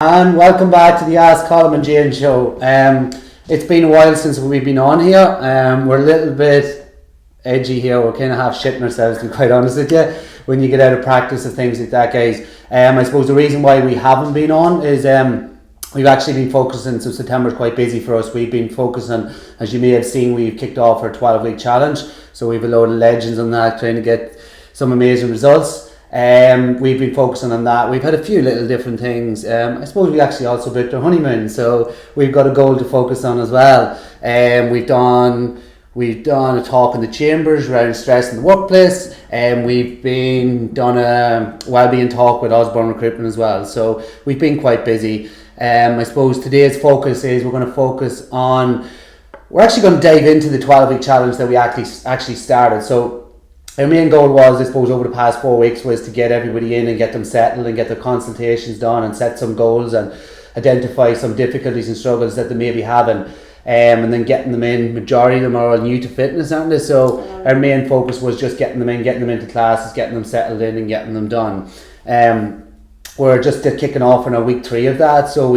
And welcome back to the Ask Colm and Jane show. It's been a while since we've been on here. We're a little bit edgy here. We're kind of half shitting ourselves, to be quite honest with you, when you get out of practice and things like that, guys. I suppose the reason why we haven't been on is we've actually been focusing, so September's quite busy for us. We've been focusing, as you may have seen, we've kicked off our 12-week challenge. So we've a load of legends on that, trying to get some amazing results. We've been focusing on that. We've had a few little different things. I suppose we actually also booked our honeymoon, so we've got a goal to focus on as well. We've done a talk in the chambers around stress in the workplace, and we've done a wellbeing talk with Osborne Recruitment as well. So we've been quite busy. I suppose today's focus is we're actually going to dive into the 12-week challenge that we actually started. So our main goal was, I suppose, over the past 4 weeks was to get everybody in and get them settled and get their consultations done and set some goals and identify some difficulties and struggles that they may be having, and then getting them in. Majority of them are all new to fitness, aren't they? So our main focus was just getting them in, getting them into classes, getting them settled in and getting them done. We're just kicking off on our week 3 of that. So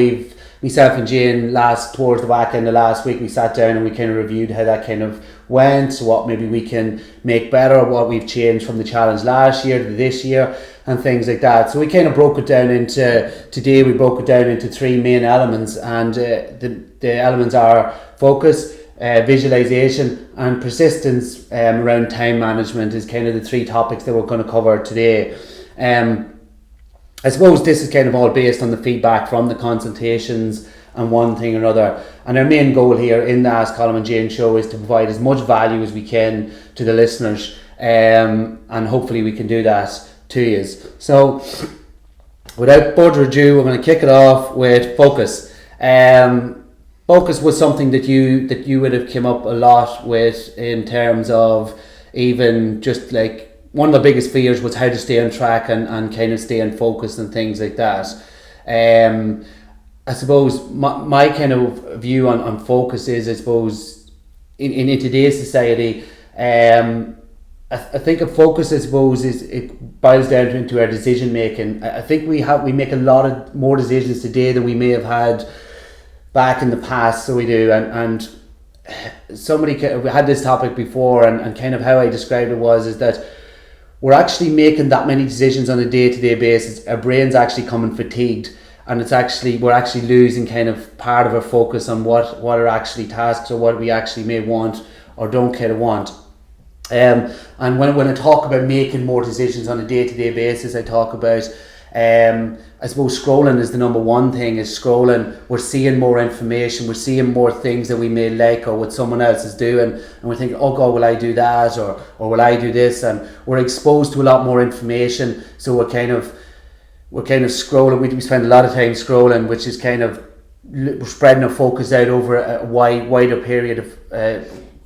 myself and Jane, towards the back end of last week, we sat down and we kind of reviewed how that kind of went, so what maybe we can make better, what we've changed from the challenge last year to this year and things like that. So we kind of broke it down into 3 main elements, and the elements are focus, visualization and persistence around time management is kind of the 3 topics that we're going to cover today. I suppose this is kind of all based on the feedback from the consultations and one thing or another. And our main goal here in the Ask Colm and Jane show is to provide as much value as we can to the listeners, and hopefully we can do that to you. So without further ado, we're going to kick it off with focus. Focus was something that you would have come up a lot with, in terms of even just like one of the biggest fears was how to stay on track and kind of stay on focus and things like that. I suppose my kind of view on focus is, I suppose, in today's society, I think a focus, I suppose, it boils down into our decision making. I think we make a lot of more decisions today than we may have had back in the past. So we do, and we had this topic before, and kind of how I described it is that we're actually making that many decisions on a day-to-day basis. Our brain's actually coming fatigued, and we're actually losing kind of part of our focus on what are actually tasks or what we actually may want or don't kind of want. And when I talk about making more decisions on a day-to-day basis, I talk about I suppose scrolling is the number one thing. Is scrolling, we're seeing more information, we're seeing more things that we may like or what someone else is doing, and we're thinking, oh God, will I do that, or will I do this? And we're exposed to a lot more information, so we're kind of scrolling. We spend a lot of time scrolling, which is kind of we're spreading our focus out over a wider period of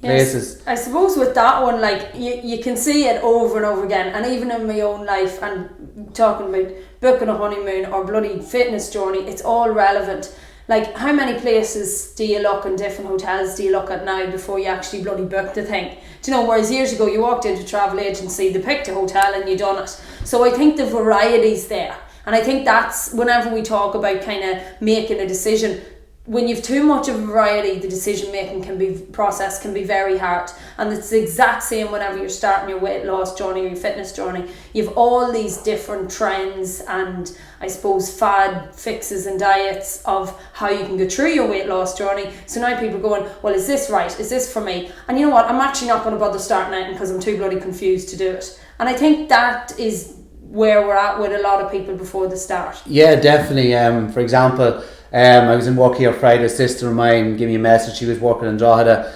places. Yes, I suppose with that one, like you can see it over and over again, and even in my own life, and talking about booking a honeymoon or bloody fitness journey, it's all relevant. Like, how many places do you look in different hotels do you look at now before you actually bloody book the thing? Do you know, whereas years ago you walked into a travel agency, they picked a hotel and you done it. So I think the variety's there, and I think that's whenever we talk about kind of making a decision, when you've too much of a variety, the decision making process can be very hard. And it's the exact same whenever you're starting your weight loss journey or your fitness journey. You've all these different trends and, I suppose, fad fixes and diets of how you can go through your weight loss journey. So now people are going, well, is this right? Is this for me? And you know what? I'm actually not going to bother starting out because I'm too bloody confused to do it. And I think that is where we're at with a lot of people before the start. Yeah, definitely. For example, I was in work here Friday. A sister of mine gave me a message. She was working in Drogheda.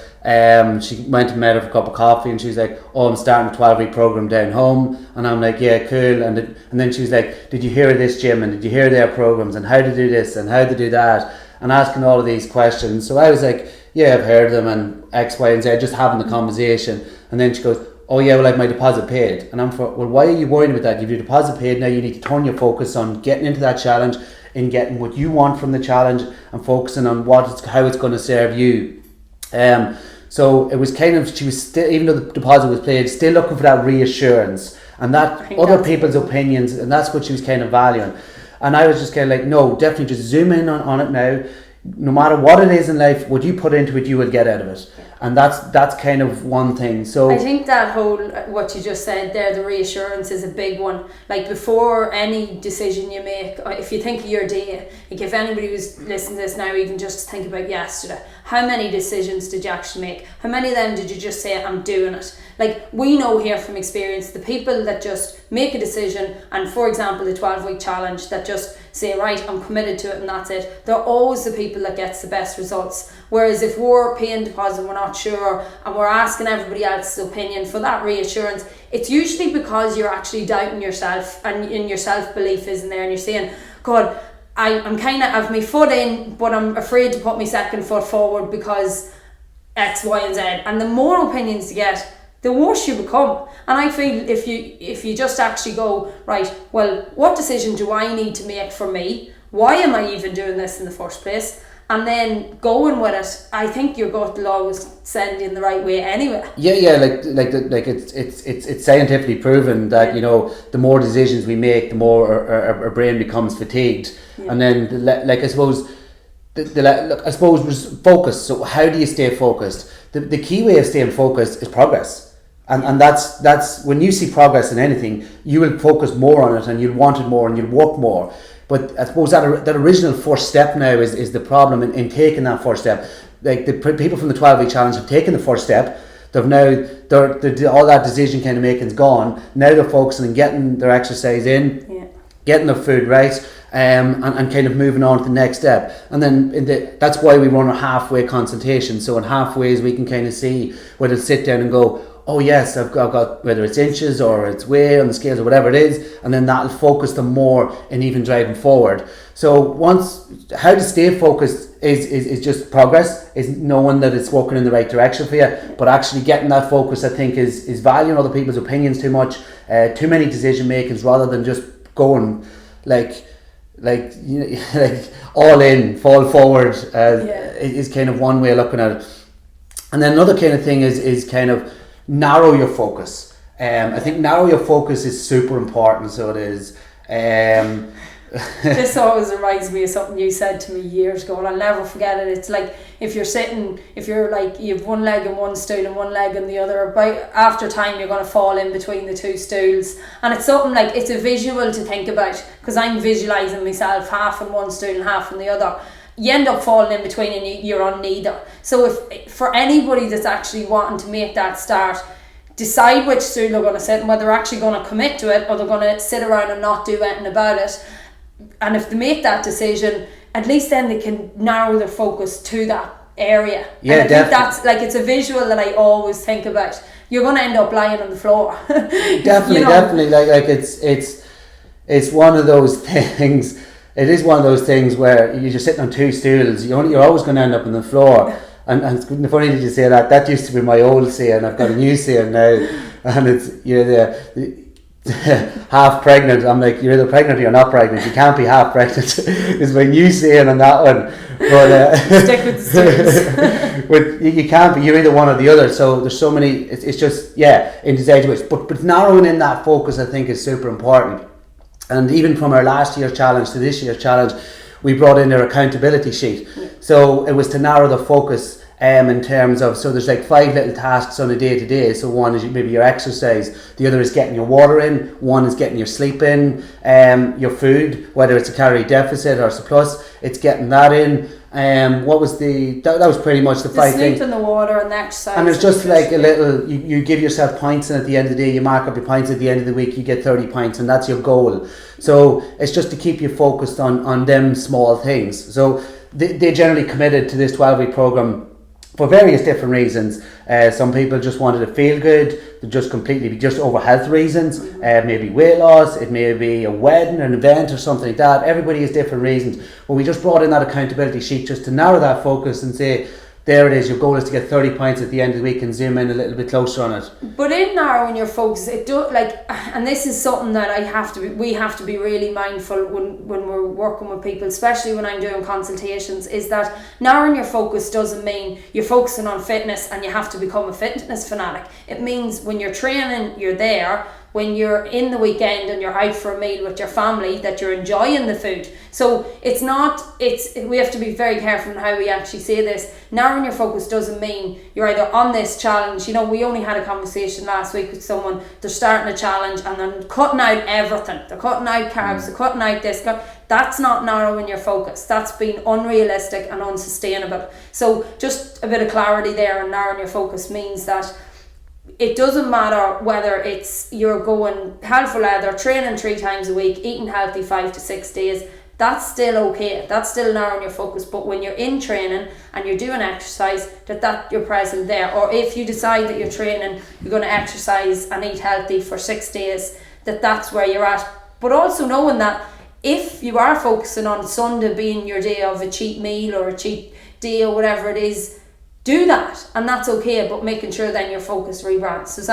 She went and met her for a cup of coffee, and she was like, oh, I'm starting a 12-week program down home. And I'm like, yeah, cool. And then she was like, did you hear of this gym, and did you hear their programs, and how to do this and how to do that, and asking all of these questions. So I was like, yeah, I've heard of them and X, Y and Z, just having the conversation. And then she goes, oh yeah, well, I have my deposit paid. And I'm well, why are you worried about that? You have your deposit paid, now you need to turn your focus on getting into that challenge and getting what you want from the challenge and focusing on how it's going to serve you. So it was kind of, she was still, even though the deposit was paid, still looking for that reassurance and that other people's opinions, and that's what she was kind of valuing. And I was just kind of like, no, definitely just zoom in on it now. No matter what it is in life, what you put into it, you will get out of it. And that's kind of one thing. So I think that whole, what you just said there, the reassurance is a big one. Like before any decision you make, if you think of your day, like if anybody was listening to this now, even just think about yesterday, how many decisions did you actually make? How many of them did you just say, I'm doing it? Like we know here from experience, the people that just make a decision, and for example the 12-week challenge, that just say, right, I'm committed to it and that's it, they're always the people that gets the best results. Whereas if we're paying deposit, we're not sure, and we're asking everybody else's opinion for that reassurance, it's usually because you're actually doubting yourself and in your self-belief isn't there, and you're saying, God, I'm kind of, I've my foot in, but I'm afraid to put my second foot forward because X, Y and Z. And the more opinions you get, the worse you become. And I feel if you just actually go, right, well, what decision do I need to make for me? Why am I even doing this in the first place? And then going with it, I think your gut will always send you in the right way anyway. Yeah, like it's scientifically proven that you know, the more decisions we make, the more our brain becomes fatigued. And then like I suppose focus. So how do you stay focused? The key way of staying focused is progress. And that's when you see progress in anything, you will focus more on it and you'll want it more and you'll work more. But I suppose that original first step now is the problem in taking that first step. Like the people from the 12-week challenge have taken the first step. They've now, all that decision kind of making's gone. Now they're focusing on getting their exercise in, getting their food right, and kind of moving on to the next step. And then that's why we run a halfway consultation. So in halfways we can kind of see whether to sit down and go, oh yes, I've got whether it's inches or it's weight on the scales or whatever it is, and then that'll focus them more in even driving forward. So how to stay focused is just progress, is knowing that it's working in the right direction for you, but actually getting that focus, I think, is valuing other people's opinions too much, too many decision makings, rather than just going like you know, like all in, fall forward, is kind of one way of looking at it. And then another kind of thing is kind of narrow your focus. I think narrow your focus is super important. So it is. This always reminds me of something you said to me years ago, and I'll never forget it. It's like if you're like you have one leg on one stool and one leg on the other, after time you're going to fall in between the two stools. And it's something like, it's a visual to think about, because I'm visualising myself half on one stool and half on the other. You end up falling in between and you're on neither. So if for anybody that's actually wanting to make that start, decide which stool they're going to sit and whether they're actually going to commit to it or they're going to sit around and not do anything about it. And if they make that decision, at least then they can narrow their focus to that area. Yeah, and I think that's like, it's a visual that I always think about. You're going to end up lying on the floor. Definitely, definitely. Like it's one of those things. It is one of those things where you're just sitting on two stools. You're always going to end up on the floor. And it's funny that you say that. That used to be my old saying. I've got a new saying now, and it's, you know, the half pregnant. I'm like, you're either pregnant or you're not pregnant. You can't be half pregnant. Is my new saying on that one. But stick with the stools. But you can't be. You're either one or the other. So there's so many. It's just in these age. But narrowing in that focus, I think, is super important. And even from our last year's challenge to this year's challenge, we brought in our accountability sheet. So it was to narrow the focus in terms of, so there's like 5 little tasks on a day to day. So one is maybe your exercise, the other is getting your water in, one is getting your sleep in, your food, whether it's a calorie deficit or surplus, it's getting that in. What was that was pretty much the 5 things. The sleep and the water and the exercise. And it's just like a little, you give yourself points, and at the end of the day you mark up your points. At the end of the week you get 30 points, and that's your goal. So it's just to keep you focused on them small things. So they generally committed to this 12-week program for various different reasons. Some people just wanted to feel good, just over health reasons, maybe weight loss, it may be a wedding, an event or something like that. Everybody has different reasons. But we just brought in that accountability sheet just to narrow that focus and say, there it is, your goal is to get 30 points at the end of the week, and zoom in a little bit closer on it. But in narrowing your focus, it do like, and this is something that we have to be really mindful when we're working with people, especially when I'm doing consultations, is that narrowing your focus doesn't mean you're focusing on fitness and you have to become a fitness fanatic. It means when you're training, you're there. when you're in the weekend and you're out for a meal with your family, that you're enjoying the food. So we have to be very careful in how we actually say this. Narrowing your focus doesn't mean you're either on this challenge. You know, we only had a conversation last week with someone, they're starting a challenge and they're cutting out everything. They're cutting out carbs, they're cutting out this. That's not narrowing your focus. That's being unrealistic and unsustainable. So just a bit of clarity there, and narrowing your focus means that it doesn't matter whether it's you're going hell for leather, training 3 times a week, eating healthy 5 to 6 days. That's still okay. That's still narrowing your focus. But when you're in training and you're doing exercise, that you're present there. Or if you decide that you're training, you're going to exercise and eat healthy for 6 days, that's where you're at. But also knowing that if you are focusing on Sunday being your day of a cheat meal or a cheat day or whatever it is, do that, and that's okay, but making sure then your focus rebrands. Is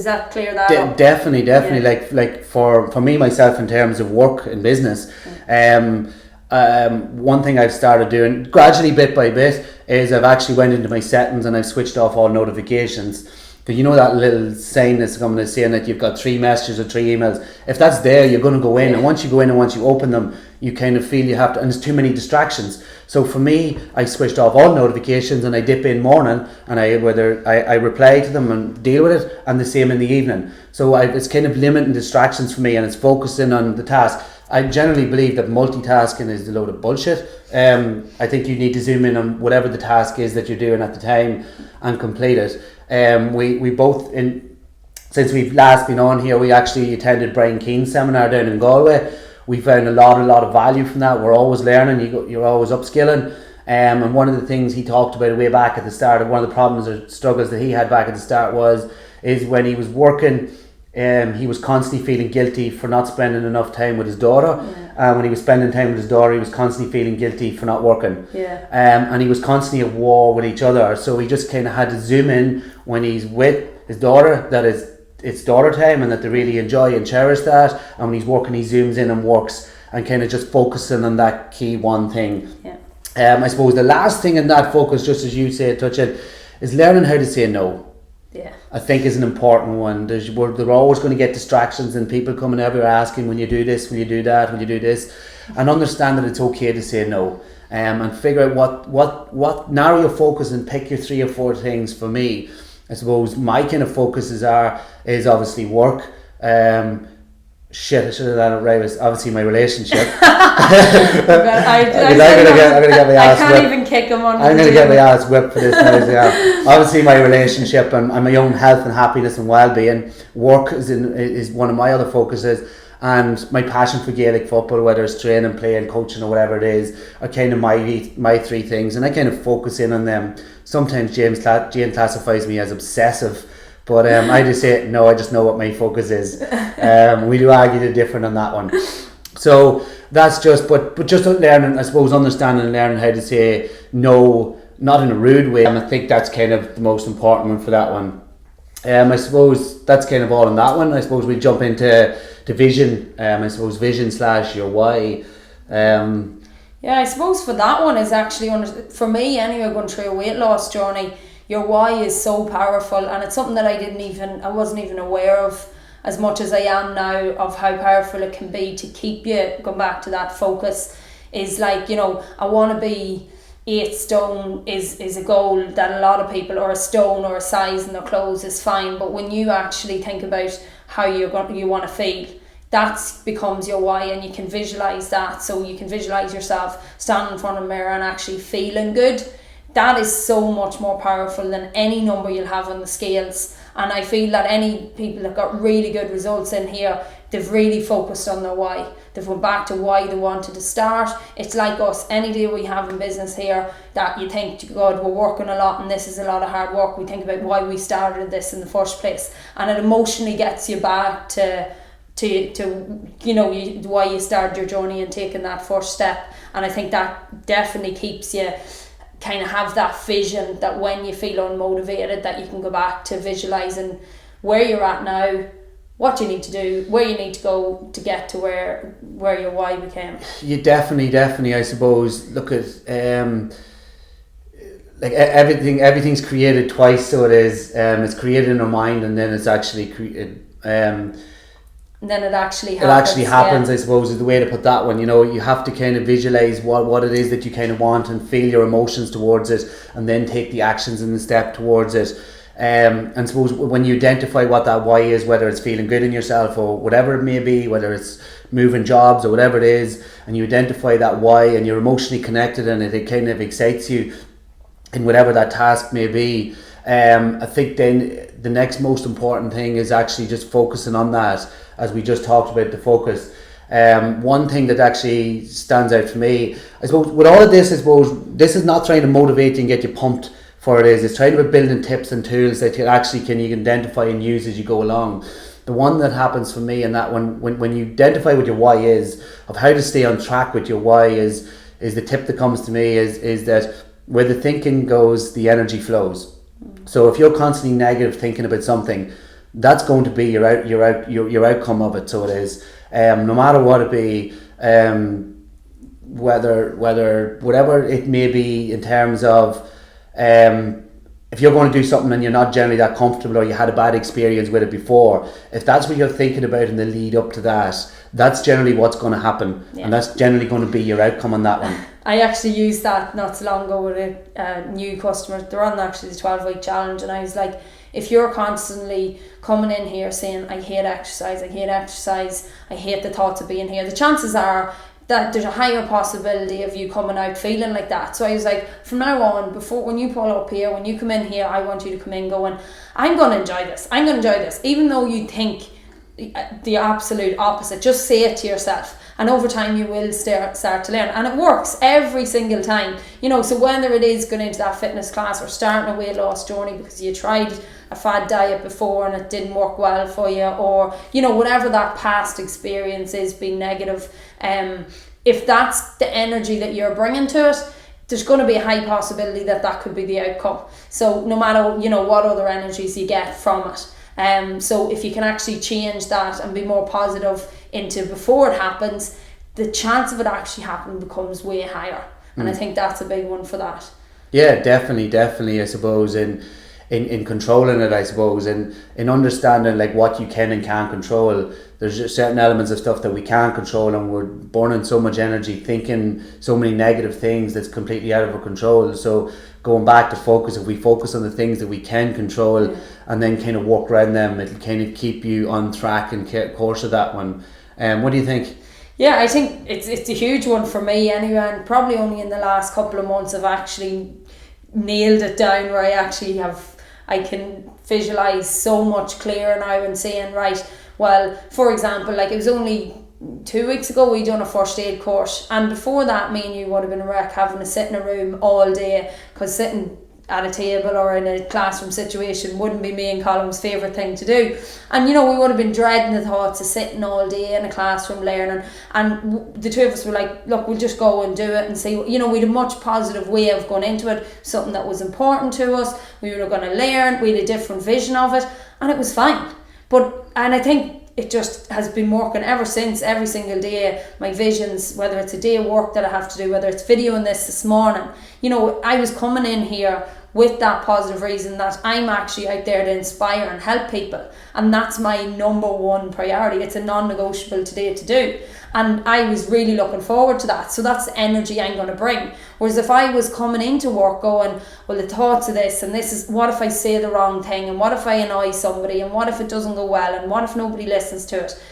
that clear? Definitely. Yeah. Like for me myself, in terms of work and business, one thing I've started doing gradually, bit by bit, is I've actually went into my settings and I've switched off all notifications. Because you know that little saying that's coming to saying that you've got 3 messages or 3 emails. If that's there, you're going to go in, and once you go in and once you open them, you kind of feel you have to, and there's too many distractions. So for me, I switched off all notifications and I dip in morning and I reply to them and deal with it, and the same in the evening. So it's kind of limiting distractions for me, and it's focusing on the task. I generally believe that multitasking is a load of bullshit. I think you need to zoom in on whatever the task is that you're doing at the time and complete it. We both, since we've last been on here, we actually attended Brian Keane's seminar down in Galway. We found a lot of value from that. We're always learning, you're always upskilling. And one of the things he talked about way back at the start, one of the problems or struggles that he had back at the start is when he was working, he was constantly feeling guilty for not spending enough time with his daughter. When he was spending time with his daughter, he was constantly feeling guilty for not working. And he was constantly at war with each other. So he just kind of had to zoom in when he's with his daughter, that it's daughter time, and that they really enjoy and cherish that. And when he's working, he zooms in and works, and kind of just focusing on that key one thing. I suppose the last thing in that focus, just as you say, touch it, is learning how to say no. I think is an important one. They're always going to get distractions and people coming everywhere asking, when you do this, when you do that, when you do this, and understand that it's okay to say no, and figure out what narrow your focus and pick your 3 or 4 things. For me, I suppose my kind of focuses is obviously work. Shit, I should have done it right. It's obviously my relationship. I'm gonna get my ass whipped. I can't even kick him on. I'm gonna get my ass whipped for this now. Yeah. Obviously, my relationship and my own health and happiness and well-being. Work is one of my other focuses, and my passion for Gaelic football, whether it's training, playing, coaching, or whatever it is, are kind of my 3 things, and I kind of focus in on them. Sometimes Jane classifies me as obsessive. But I just say, no, I just know what my focus is. We do argue the different on that one. So that's just, but just learning, I suppose, understanding and learning how to say no, not in a rude way. And I think that's kind of the most important one for that one. I suppose that's kind of all in that one. I suppose we jump into vision. I suppose vision / your why. I suppose for that one is actually, for me anyway, going through a weight loss journey, your why is so powerful, and it's something that I wasn't even aware of as much as I am now, of how powerful it can be to keep you going back to that focus. Is like, you know, I want to be 8 stone is a goal that a lot of people, or a stone or a size in their clothes is fine, but when you actually think about how you want to feel, that becomes your why, and you can visualize that. So you can visualize yourself standing in front of a mirror and actually feeling good. That is so much more powerful than any number you'll have on the scales. And I feel that any people that got really good results in here, they've really focused on their why. They've went back to why they wanted to start. It's like us, any day we have in business here that you think, God, we're working a lot and this is a lot of hard work. We think about why we started this in the first place. And it emotionally gets you back to you know, why you started your journey and taking that first step. And I think that definitely keeps you kind of have that vision, that when you feel unmotivated, that you can go back to visualizing where you're at now, what you need to do, where you need to go to get to where your why became. You definitely I suppose look at like everything's created twice, so it is it's created in our mind, and then it's actually And then it actually happens. I suppose is the way to put that one. You know, you have to kind of visualize what it is that you kind of want and feel your emotions towards it, and then take the actions and the step towards it. And suppose when you identify what that why is, whether it's feeling good in yourself or whatever it may be, whether it's moving jobs or whatever it is, and you identify that why and you're emotionally connected and it kind of excites you in whatever that task may be, I think then the next most important thing is actually just focusing on that, as we just talked about the focus. One thing that actually stands out for me, I suppose, with all of this, I suppose this is not trying to motivate you and get you pumped for it is. It's trying to be building tips and tools that you can identify and use as you go along. The one that happens for me, and that when you identify what your why is, of how to stay on track with your why is the tip that comes to me is that where the thinking goes, the energy flows. So if you're constantly negative thinking about something, that's going to be your outcome of it. So it is, no matter what it be, whether whatever it may be in terms of, if you're going to do something and you're not generally that comfortable, or you had a bad experience with it before, if that's what you're thinking about in the lead up to that, that's generally what's going to happen, and that's generally going to be your outcome on that one. I actually used that not so long ago with a new customer. They're on actually the 12-week challenge, and I was like, if you're constantly coming in here saying, I hate exercise, I hate the thoughts of being here, the chances are that there's a higher possibility of you coming out feeling like that. So I was like, from now on, when you pull up here, when you come in here, I want you to come in going, I'm going to enjoy this. Even though you think the absolute opposite, just say it to yourself. And over time you will start to learn. And it works every single time. You know, so whether it is going into that fitness class or starting a weight loss journey because you tried a fad diet before and it didn't work well for you, or, you know, whatever that past experience is being negative, if that's the energy that you're bringing to it, there's going to be a high possibility that could be the outcome. So no matter, you know, what other energies you get from it. So if you can actually change that and be more positive into before it happens, the chance of it actually happening becomes way higher. And I think that's a big one for that. Yeah, definitely, I suppose, in controlling it, I suppose, in understanding like what you can and can't control. There's just certain elements of stuff that we can't control, and we're burning so much energy thinking so many negative things that's completely out of our control. So going back to focus, if we focus on the things that we can control and then kind of work around them, it'll kind of keep you on track and course of that one. What do you think? Yeah, I think it's a huge one for me anyway, and probably only in the last couple of months I've actually nailed it down where I can visualise so much clearer now and saying, right, well, for example, like it was only 2 weeks ago we done a first aid course, and before that me and you would have been a wreck having to sit in a room all day, because sitting at a table or in a classroom situation wouldn't be me and Colm's favourite thing to do. And you know, we would have been dreading the thoughts of sitting all day in a classroom learning, and the two of us were like, look, we'll just go and do it and see. You know, we had a much positive way of going into it, something that was important to us, we were going to learn, we had a different vision of it, and it was fine. And I think it just has been working ever since. Every single day my visions, whether it's a day of work that I have to do, whether it's videoing this morning, you know, I was coming in here with that positive reason that I'm actually out there to inspire and help people, and that's my number one priority. It's a non-negotiable today to do, and I was really looking forward to that. So that's the energy I'm going to bring. Whereas if I was coming into work going, well, the thoughts of this and this is, what if I say the wrong thing, and what if I annoy somebody, and what if it doesn't go well, and what if nobody listens to it,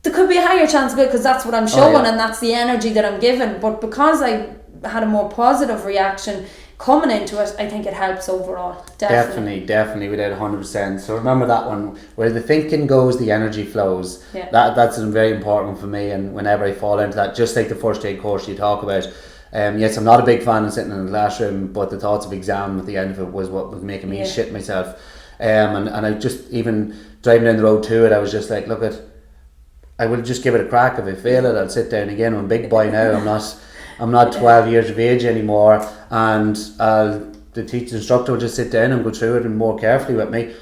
there could be a higher chance of it, because that's what I'm showing and that's the energy that I'm given. But because I had a more positive reaction coming into it, I think it helps overall. Definitely, without 100%. So remember that one, where the thinking goes, the energy flows. That's a very important one for me, and whenever I fall into that, just like the first aid course you talk about, yes, I'm not a big fan of sitting in the classroom, but the thoughts of exam at the end of it was what was making me shit myself. And I just, even driving down the road to it, I was just like, I will just give it a crack. If I fail it, I'll sit down again. I'm a big boy now. I'm not 12 years of age anymore, and the teacher instructor will just sit down and go through it and more carefully with me.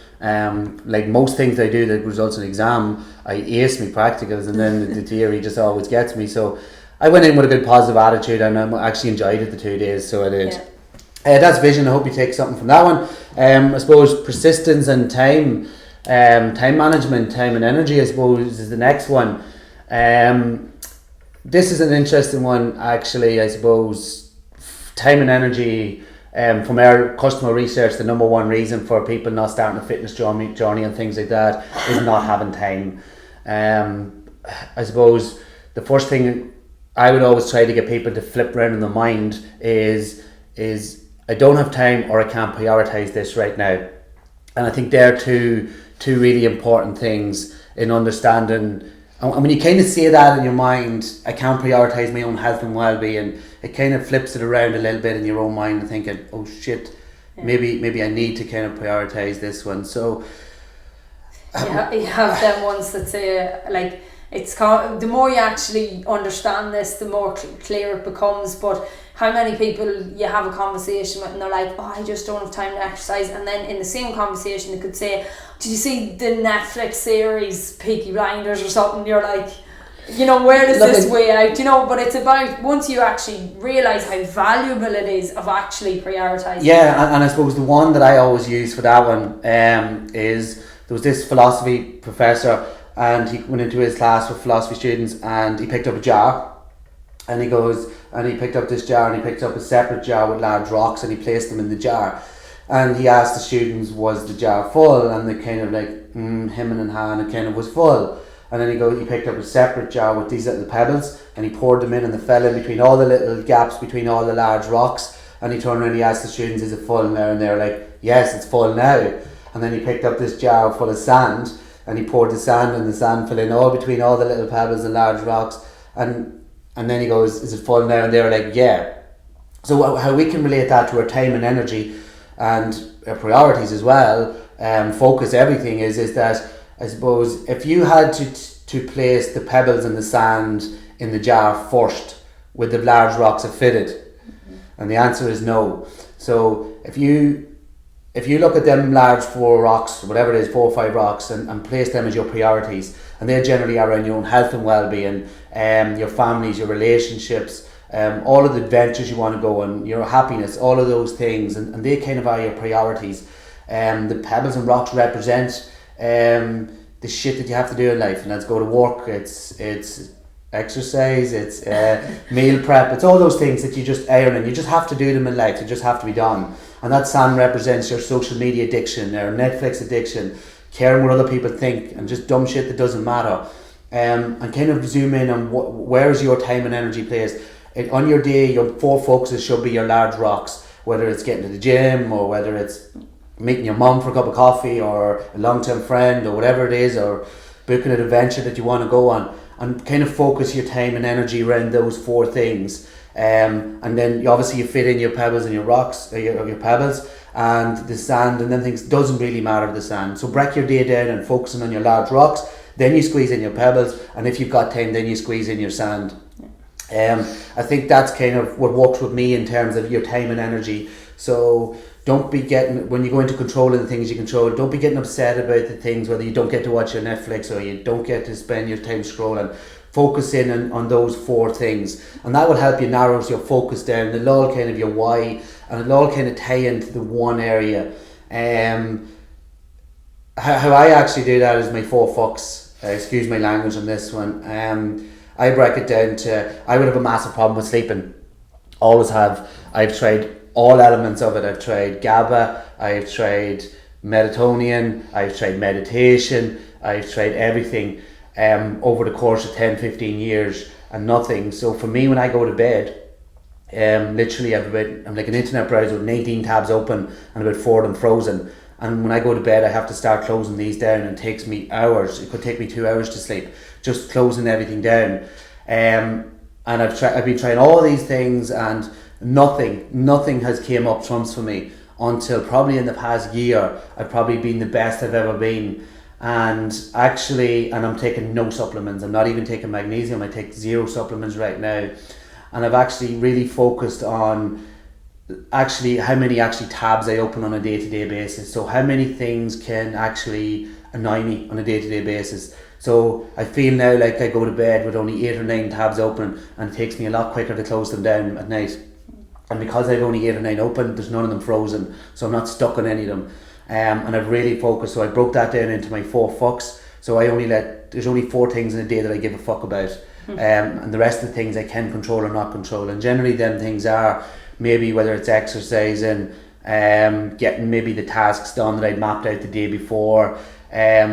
Like most things I do that results in exam, I ace my practicals, and then the theory just always gets me. So I went in with a good positive attitude, and I actually enjoyed it the 2 days, so I did. That's vision. I hope you take something from that one. I suppose persistence and time. Time management, time and energy, I suppose, is the next one. This is an interesting one, actually. I suppose time and energy. From our customer research, the number one reason for people not starting a fitness journey and things like that is not having time. I suppose the first thing I would always try to get people to flip around in their mind is I don't have time, or I can't prioritize this right now. And I think they're two really important things in understanding. And when you kind of say that in your mind, I can't prioritize my own health and well-being, it kind of flips it around a little bit in your own mind and thinking, oh shit, maybe I need to kind of prioritize this one. So you have them ones that say, like, the more you actually understand this, the more clear it becomes. But how many people you have a conversation with and they're like, oh, I just don't have time to exercise, and then in the same conversation they could say, did you see the Netflix series Peaky Blinders or something? You're like, you know, where does this way out? You know, but it's about once you actually realise how valuable it is of actually prioritising. Yeah, and I suppose the one that I always use for that one is, there was this philosophy professor, and he went into his class with philosophy students, and he picked up a jar, and he picked up this jar, and he picked up a separate jar with large rocks, and he placed them in the jar, and he asked the students, was the jar full? And they kind of like hemming and hawing, it kind of was full. And then he picked up a separate jar with these little pebbles, and he poured them in, and they fell in between all the little gaps between all the large rocks, and he turned around and he asked the students, is it full now? And they were like, yes, it's full now. And then he picked up this jar full of sand, and he poured the sand, and the sand fell in all between all the little pebbles and large rocks, and then he goes, is it full now? And they were like, yeah. So how we can relate that to our time and energy and our priorities as well, focus, everything is that, I suppose, if you had to place the pebbles and the sand in the jar first, would the large rocks have fitted? And the answer is no. So if you look at them large 4 rocks, whatever it is, 4 or 5 rocks, and place them as your priorities, and they generally are around your own health and well-being, your families, your relationships, all of the adventures you want to go on, your happiness, all of those things, and they kind of are your priorities. The pebbles and rocks represent the shit that you have to do in life, and that's go to work, it's exercise, it's meal prep, it's all those things that you just iron, and you just have to do them in life, they just have to be done. And that sand represents your social media addiction, or Netflix addiction, caring what other people think, and just dumb shit that doesn't matter. And kind of zoom in on where's your time and energy placed. On your day, your 4 focuses should be your large rocks, whether it's getting to the gym, or whether it's meeting your mum for a cup of coffee, or a long-term friend, or whatever it is, or booking an adventure that you want to go on, and kind of focus your time and energy around those 4 things. And then you fit in your pebbles and your rocks, your pebbles and the sand, and then things doesn't really matter, the sand. So break your day down and focusing on your large rocks, then you squeeze in your pebbles, and if you've got time, then you squeeze in your sand. I think that's kind of what works with me in terms of your time and energy. So don't be getting, when you go into controlling the things you control, don't be getting upset about the things, whether you don't get to watch your Netflix or you don't get to spend your time scrolling. Focus in on those 4 things, and that will help you narrow your focus down. It'll all kind of your why, and it'll all kind of tie into the one area. How I actually do that is my 4 fucks. Excuse my language on this one. I break it down to, I would have a massive problem with sleeping. Always have. I've tried all elements of it. I've tried GABA, I've tried melatonin, I've tried meditation, I've tried everything over the course of 10-15 years, and nothing. So for me, when I go to bed, literally I'm like an internet browser with 18 tabs open and about 4 of them frozen, and when I go to bed I have to start closing these down, and it takes me hours. It could take me 2 hours to sleep, just closing everything down. And I've been trying all these things, and nothing has came up trumps for me until probably in the past year. I've probably been the best I've ever been. And I'm taking no supplements. I'm not even taking magnesium. I take 0 supplements right now, and I've actually really focused on how many tabs I open on a day-to-day basis. So how many things can actually annoy me on a day-to-day basis. So I feel now like I go to bed with only 8 or 9 tabs open, and it takes me a lot quicker to close them down at night. And because I've only 8 or 9 open, there's none of them frozen, so I'm not stuck on any of them. and I've really focused. So I broke that down into my 4 fucks. So there's only 4 things in a day that I give a fuck about. And the rest of the things I can control or not control. And generally them things are maybe whether it's exercising, getting maybe the tasks done that I'd mapped out the day before,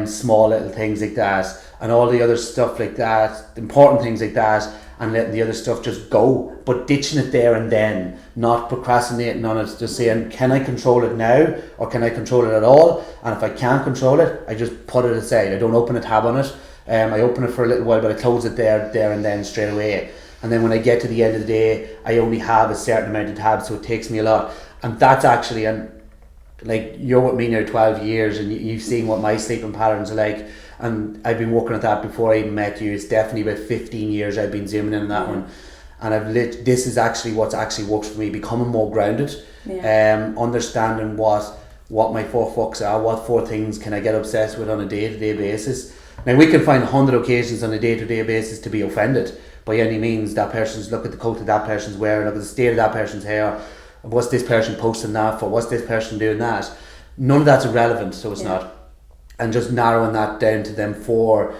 small little things like that, and all the other stuff like that, important things like that, and letting the other stuff just go, but ditching it there and then, not procrastinating on it, just saying, can I control it now, or can I control it at all? And if I can't control it, I just put it aside. I don't open a tab on it. I open it for a little while, but I close it there and then straight away. And then when I get to the end of the day, I only have a certain amount of tabs, so it takes me a lot. And that's actually, and like, you're with me now 12 years, and you've seen what my sleeping patterns are like. And I've been working at that before I even met you. It's definitely about 15 years I've been zooming in on that one. And this is actually what's actually works for me, becoming more grounded, understanding what my 4 fucks are, what 4 things can I get obsessed with on a day-to-day basis. Now, we can find 100 occasions on a day-to-day basis to be offended by any means. That person's, look at the coat that that person's wearing, look at the state of that person's hair, what's this person posting that for, what's this person doing that. None of that's irrelevant, so it's not. And just narrowing that down to them 4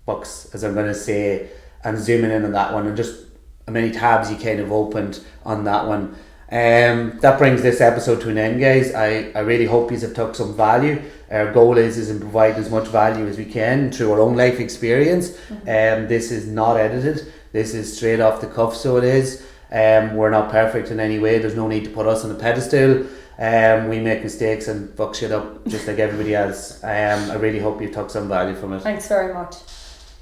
bucks, as I'm going to say, and zooming in on that one, and just how many tabs you kind of opened on that one. That brings this episode to an end, guys. I really hope you have took some value. Our goal is in providing as much value as we can through our own life experience. This is not edited. This is straight off the cuff, so it is. We're not perfect in any way. There's no need to put us on a pedestal. We make mistakes and fuck shit up just like everybody else. I really hope you took some value from it. Thanks very much.